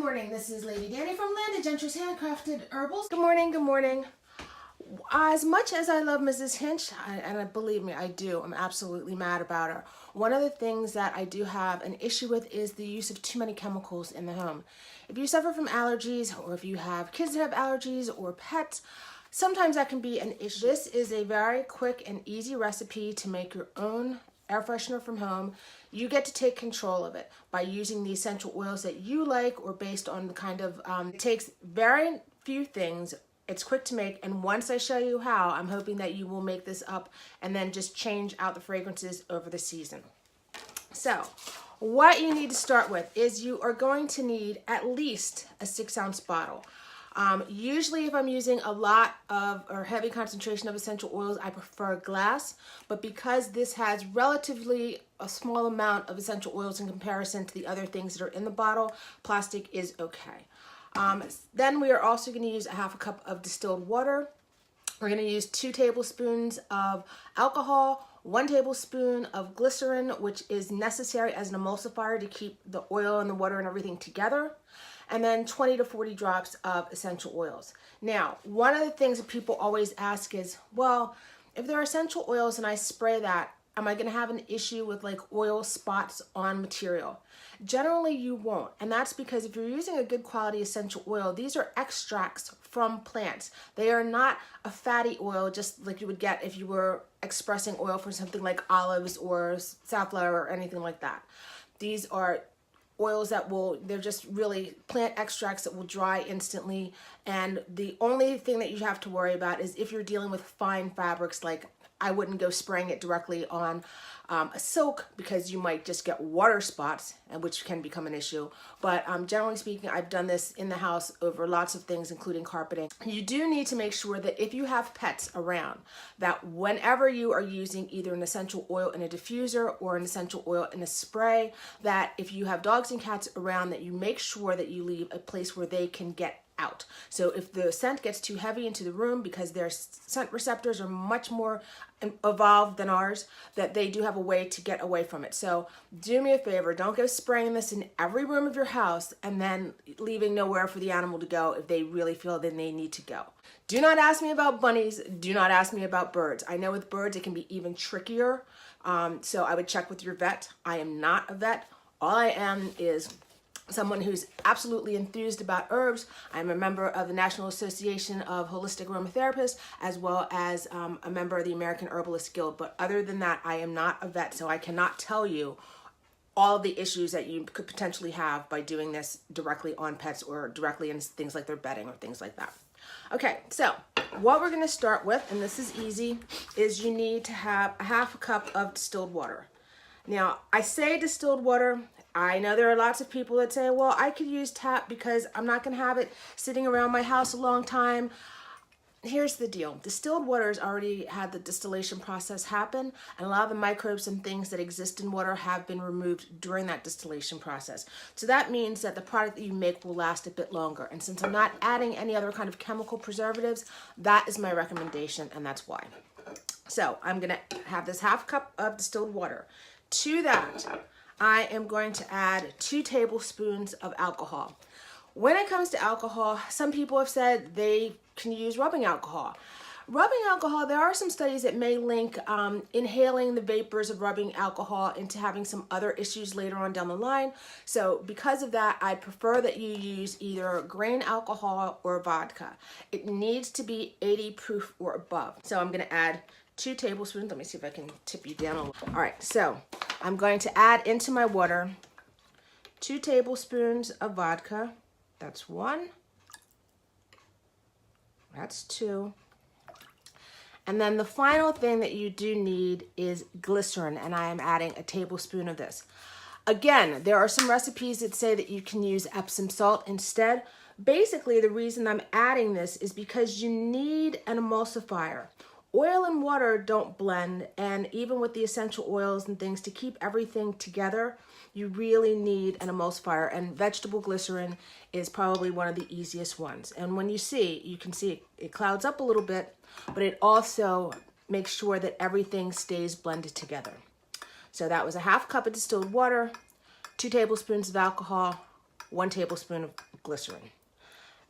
morning. This is Lady Danny from Land of Gentry's Handcrafted Herbals. Good morning, good morning. As much as I love Mrs. Hinch, and believe me, I do, I'm absolutely mad about her. One of the things that I do have an issue with is the use of too many chemicals in the home. If you suffer from allergies, or if you have kids that have allergies, or pets, sometimes that can be an issue. This is a very quick and easy recipe to make your own air freshener from home. You get to take control of it by using the essential oils that you like, or based on the kind of, it takes very few things. It's quick to make, and once I show you how, I'm hoping that you will make this up and then just change out the fragrances over the season. So, what you need to start with is you are going to need at least a 6-ounce bottle. Usually if I'm using a lot of or heavy concentration of essential oils, I prefer glass, but because this has relatively a small amount of essential oils in comparison to the other things that are in the bottle, plastic is okay. Then we are also going to use a half a cup of distilled water. We're going to use 2 tablespoons of alcohol, 1 tablespoon of glycerin, which is necessary as an emulsifier to keep the oil and the water and everything together, and then 20 to 40 drops of essential oils. Now, one of the things that people always ask is, well, if there are essential oils and I spray that, am I going to have an issue with like oil spots on material? Generally, you won't. And that's because if you're using a good quality essential oil, these are extracts from plants. They are not a fatty oil just like you would get if you were expressing oil for something like olives or safflower or anything like that. These are oils that they're just really plant extracts that will dry instantly. And the only thing that you have to worry about is if you're dealing with fine fabrics, like I wouldn't go spraying it directly on a silk because you might just get water spots, and which can become an issue. But generally speaking, I've done this in the house over lots of things, including carpeting. You do need to make sure that if you have pets around, that whenever you are using either an essential oil in a diffuser or an essential oil in a spray, that if you have dogs and cats around, that you make sure that you leave a place where they can get out. So if the scent gets too heavy into the room, because their scent receptors are much more evolved than ours, that they do have a way to get away from it. So do me a favor, don't go spraying this in every room of your house and then leaving nowhere for the animal to go if they really feel that they need to go. Do not ask me about bunnies. Do not ask me about birds. I know with birds it can be even trickier. So I would check with your vet. I am not a vet. All I am is someone who's absolutely enthused about herbs. I'm a member of the National Association of Holistic Aromatherapists, as well as a member of the American Herbalist Guild. But other than that, I am not a vet, so I cannot tell you all of the issues that you could potentially have by doing this directly on pets or directly in things like their bedding or things like that. Okay, so what we're gonna start with, and this is easy, is you need to have a half a cup of distilled water. Now, I say distilled water. I know there are lots of people that say, well, I could use tap because I'm not going to have it sitting around my house a long time. Here's the deal. Distilled water has already had the distillation process happen, and a lot of the microbes and things that exist in water have been removed during that distillation process. So that means that the product that you make will last a bit longer. And since I'm not adding any other kind of chemical preservatives, that is my recommendation, and that's why. So I'm going to have this half cup of distilled water. To that, I am going to add 2 tablespoons of alcohol. When it comes to alcohol, some people have said they can use rubbing alcohol. Rubbing alcohol, there are some studies that may link inhaling the vapors of rubbing alcohol into having some other issues later on down the line. So because of that, I prefer that you use either grain alcohol or vodka. It needs to be 80 proof or above. So I'm going to add 2 tablespoons. Let me see if I can tip you down a little. All right, so I'm going to add into my water 2 tablespoons of vodka. That's 1. That's 2. And then the final thing that you do need is glycerin, and I am adding a tablespoon of this. Again, there are some recipes that say that you can use Epsom salt instead. Basically, the reason I'm adding this is because you need an emulsifier. Oil and water don't blend, and even with the essential oils and things, to keep everything together, you really need an emulsifier, and vegetable glycerin is probably one of the easiest ones. And when you can see it clouds up a little bit, but it also makes sure that everything stays blended together. So that was a half cup of distilled water, 2 tablespoons of alcohol, 1 tablespoon of glycerin.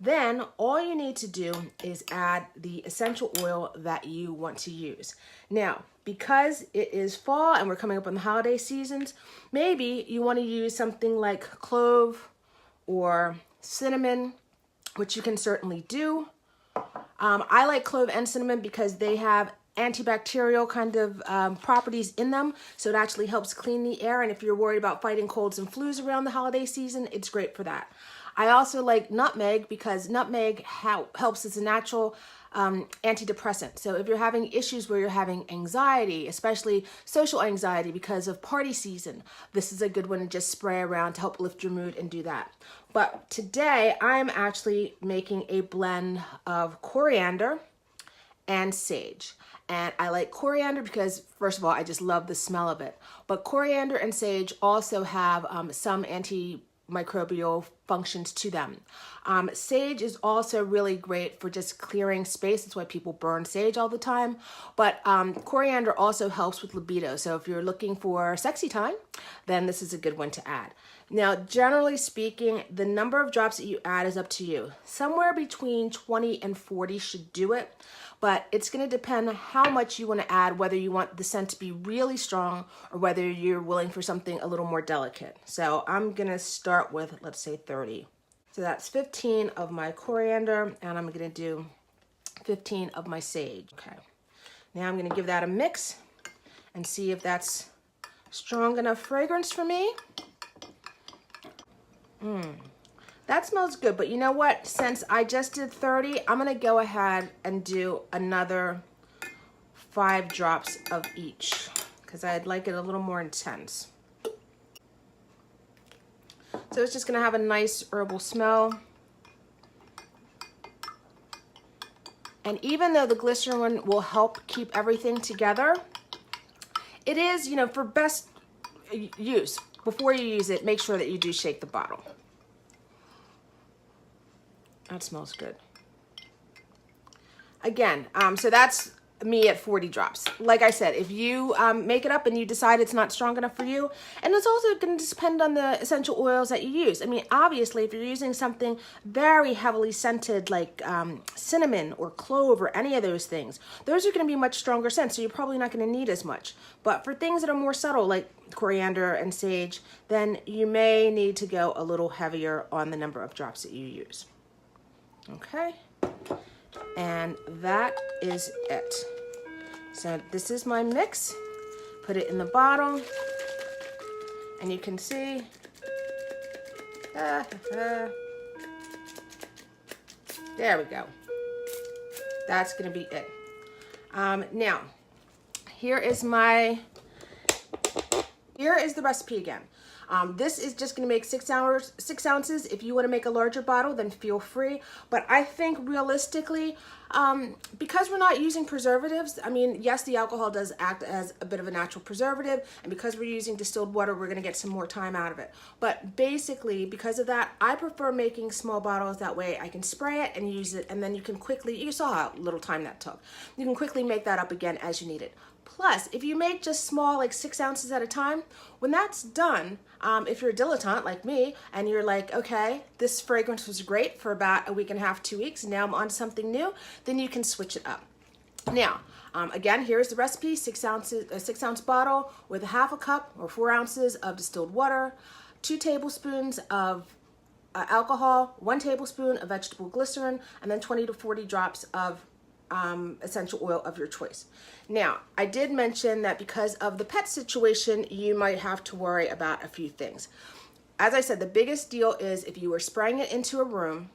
Then all you need to do is add the essential oil that you want to use. Now, because it is fall and we're coming up on the holiday seasons, maybe you want to use something like clove or cinnamon, which you can certainly do. I like clove and cinnamon because they have antibacterial kind of properties in them, so it actually helps clean the air, and if you're worried about fighting colds and flus around the holiday season, it's great for that. I also like nutmeg because nutmeg helps as a natural antidepressant. So if you're having issues where you're having anxiety, especially social anxiety because of party season, this is a good one to just spray around to help lift your mood and do that. But today I'm actually making a blend of coriander and sage. And I like coriander because, first of all, I just love the smell of it. But coriander and sage also have some antimicrobial functions to them. Sage is also really great for just clearing space. That's why people burn sage all the time. But coriander also helps with libido. So if you're looking for sexy time, then this is a good one to add. Now, generally speaking, the number of drops that you add is up to you. Somewhere between 20 and 40 should do it, but it's going to depend on how much you want to add, whether you want the scent to be really strong or whether you're willing for something a little more delicate. So I'm going to start with, let's say, 30. So that's 15 of my coriander, and I'm going to do 15 of my sage. Okay. Now I'm going to give that a mix and see if that's strong enough fragrance for me. That smells good, but you know what? Since I just did 30, I'm gonna go ahead and do another 5 drops of each because I'd like it a little more intense. So it's just gonna have a nice herbal smell. And even though the glycerin one will help keep everything together, it is, you know, for best use, before you use it, make sure that you do shake the bottle. That smells good. Again, so that's me at 40 drops. Like I said, if you make it up and you decide it's not strong enough for you, and it's also going to depend on the essential oils that you use. I mean, obviously, if you're using something very heavily scented like cinnamon or clove or any of those things, those are going to be much stronger scents, so you're probably not going to need as much. But for things that are more subtle, like coriander and sage, then you may need to go a little heavier on the number of drops that you use. Okay, and that is it. So this is my mix. Put it in the bottle, and you can see, there we go. That's gonna be it. Now, here is the recipe again. This is just going to make 6 ounces. If you want to make a larger bottle, then feel free. But I think realistically, because we're not using preservatives, I mean, yes, the alcohol does act as a bit of a natural preservative. And because we're using distilled water, we're going to get some more time out of it. But basically, because of that, I prefer making small bottles. That way I can spray it and use it. And then you can quickly, you saw how little time that took. You can quickly make that up again as you need it. Plus, if you make just small, like 6 ounces at a time, when that's done, if you're a dilettante like me, and you're like, okay, this fragrance was great for about a week and a half, 2 weeks, now I'm on to something new, then you can switch it up. Now, again, here's the recipe: 6 ounces, a 6 ounce bottle with a half a cup or 4 ounces of distilled water, 2 tablespoons of alcohol, 1 tablespoon of vegetable glycerin, and then 20 to 40 drops of essential oil of your choice. Now, I did mention that because of the pet situation, you might have to worry about a few things. As I said, the biggest deal is if you are spraying it into a room,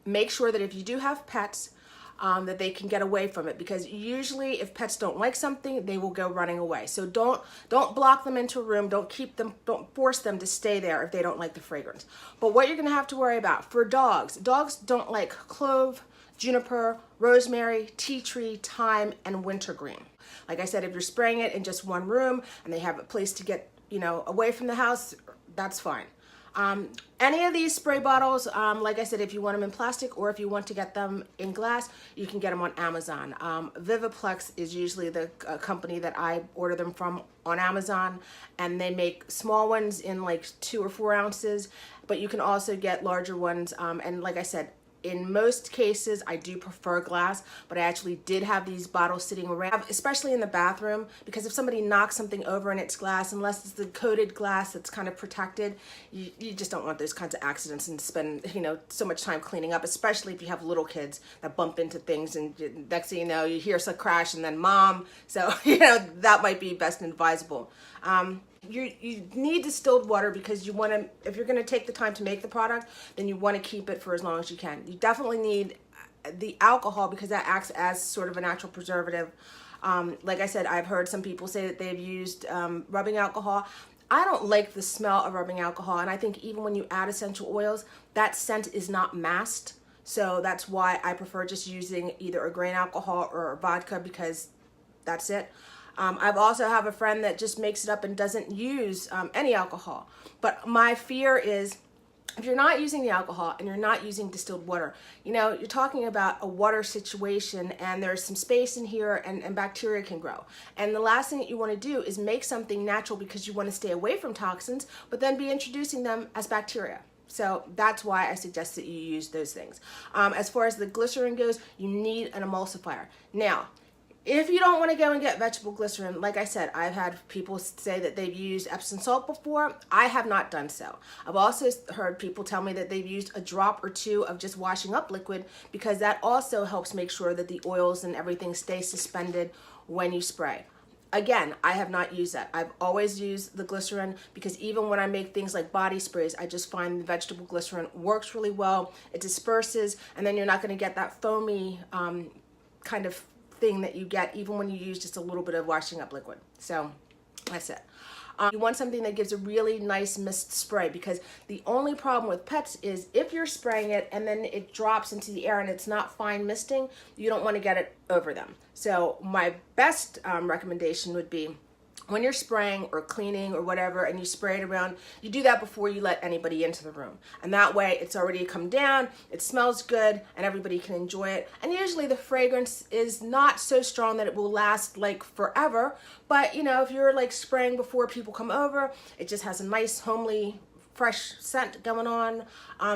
make sure that if you do have pets, that they can get away from it, because usually if pets don't like something, they will go running away. So don't block them into a room. Don't force them to stay there if they don't like the fragrance. But what you're going to have to worry about for dogs don't like clove, juniper, rosemary, tea tree, thyme, and wintergreen. Like I said, if you're spraying it in just one room and they have a place to get, away from the house, that's fine. Any of these spray bottles, like I said, if you want them in plastic or if you want to get them in glass, you can get them on Amazon. Viviplex is usually the company that I order them from on Amazon, and they make small ones in like 2 or 4 ounces, but you can also get larger ones. And like I said, in most cases, I do prefer glass, but I actually did have these bottles sitting around, especially in the bathroom, because if somebody knocks something over and it's glass, unless it's the coated glass that's kind of protected, you just don't want those kinds of accidents and spend, you know, so much time cleaning up, especially if you have little kids that bump into things and next thing you know, you hear some crash and then mom. So, you know, that might be best advisable. You need distilled water because you want to, if you're going to take the time to make the product, then you want to keep it for as long as you can. You definitely need the alcohol because that acts as sort of a natural preservative. Like I said, I've heard some people say that they've used rubbing alcohol. I don't like the smell of rubbing alcohol, and I think even when you add essential oils, that scent is not masked. So that's why I prefer just using either a grain alcohol or a vodka, because that's it. I've also have a friend that just makes it up and doesn't use any alcohol. But my fear is, if you're not using the alcohol and you're not using distilled water, you know, you're talking about a water situation and there's some space in here and bacteria can grow. And the last thing that you want to do is make something natural because you want to stay away from toxins, but then be introducing them as bacteria. So that's why I suggest that you use those things. As far as the glycerin goes, you need an emulsifier. Now, if you don't want to go and get vegetable glycerin, like I said, I've had people say that they've used Epsom salt before. I have not done so. I've also heard people tell me that they've used a drop or 2 of just washing up liquid, because that also helps make sure that the oils and everything stay suspended when you spray. Again, I have not used that. I've always used the glycerin because even when I make things like body sprays, I just find the vegetable glycerin works really well. It disperses, and then you're not going to get that foamy kind of thing that you get even when you use just a little bit of washing up liquid. So that's it. You want something that gives a really nice mist spray, because the only problem with pets is if you're spraying it and then it drops into the air and it's not fine misting, you don't want to get it over them. So my best recommendation would be, when you're spraying or cleaning or whatever and you spray it around, you do that before you let anybody into the room. And that way it's already come down, it smells good, and everybody can enjoy it. And usually the fragrance is not so strong that it will last like forever. But you know, if you're like spraying before people come over, it just has a nice homely fresh scent going on.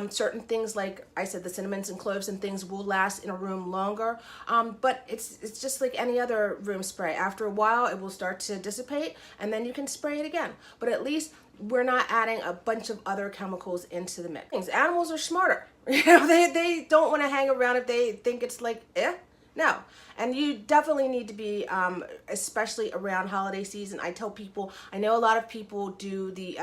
Certain things, like I said, the cinnamons and cloves and things will last in a room longer. But it's just like any other room spray. After a while, it will start to dissipate, and then you can spray it again. But at least we're not adding a bunch of other chemicals into the mix. Animals are smarter. You know, they don't want to hang around if they think it's like, no. And you definitely need to be, especially around holiday season. I tell people, I know a lot of people do the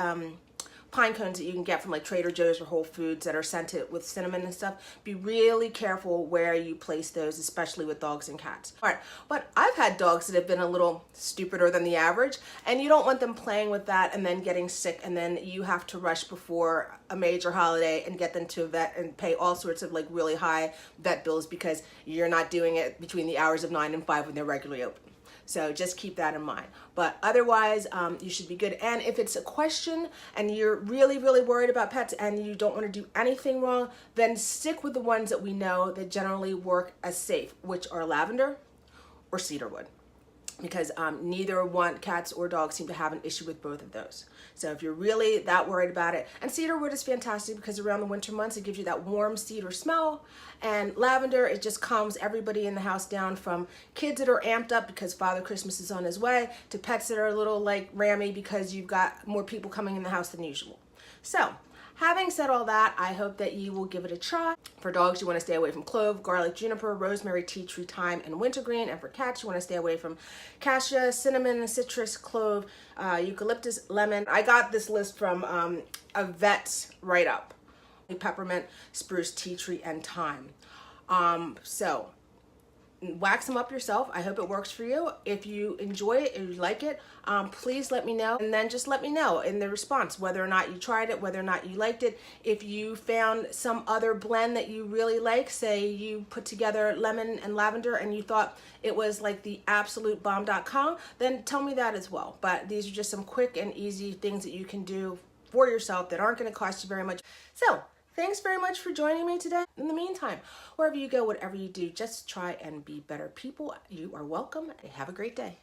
pine cones that you can get from like Trader Joe's or Whole Foods that are scented with cinnamon and stuff. Be really careful where you place those, especially with dogs and cats. All right, but I've had dogs that have been a little stupider than the average, and you don't want them playing with that and then getting sick, and then you have to rush before a major holiday and get them to a vet and pay all sorts of like really high vet bills because you're not doing it between the hours of 9 and 5 when they're regularly open. So just keep that in mind. But otherwise, you should be good. And if it's a question and you're really, really worried about pets and you don't want to do anything wrong, then stick with the ones that we know that generally work as safe, which are lavender or cedarwood. Because neither cats or dogs seem to have an issue with both of those. So if you're really that worried about it, and cedarwood is fantastic because around the winter months it gives you that warm cedar smell, and lavender, it just calms everybody in the house down, from kids that are amped up because Father Christmas is on his way, to pets that are a little like rammy because you've got more people coming in the house than usual. So having said all that, I hope that you will give it a try. For dogs, you want to stay away from clove, garlic, juniper, rosemary, tea tree, thyme, and wintergreen. And for cats, you want to stay away from cassia, cinnamon, citrus, clove, eucalyptus, lemon. I got this list from a vet's write-up. Peppermint, spruce, tea tree, and thyme. So wax them up yourself. I hope it works for you. If you enjoy it, if you like it, please let me know, and then just let me know in the response whether or not you tried it, whether or not you liked it. If you found some other blend that you really like, say you put together lemon and lavender and you thought it was like the absolute bomb.com, then tell me that as well. But these are just some quick and easy things that you can do for yourself that aren't going to cost you very much. So thanks very much for joining me today. In the meantime, wherever you go, whatever you do, just try and be better people. You are welcome. Have a great day.